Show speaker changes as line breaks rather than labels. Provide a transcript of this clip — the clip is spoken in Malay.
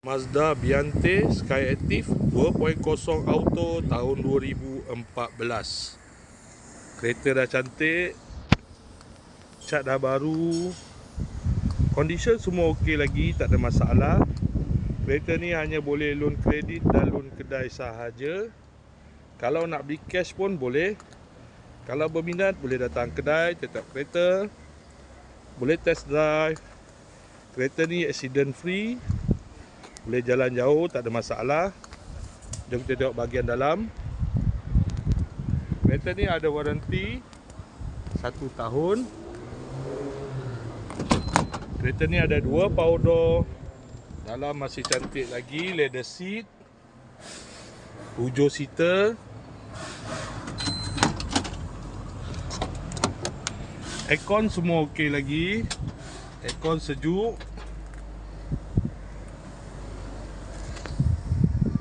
Mazda Biante Skyactiv 2.0 auto tahun 2014. Kereta dah cantik, cat dah baru, condition semua okey lagi, tak ada masalah. Kereta ni hanya boleh loan kredit dan loan kedai sahaja. Kalau nak beli cash pun boleh. Kalau berminat boleh datang kedai, tetap kereta, boleh test drive. Kereta ni accident free, boleh jalan jauh, tak ada masalah. Jom kita tengok bahagian dalam. Kereta ni ada waranti 1 tahun. Kereta ni ada 2 power door. Dalam masih cantik lagi, leather seat, 7 seater. Aircon semua okey lagi. Aircon sejuk.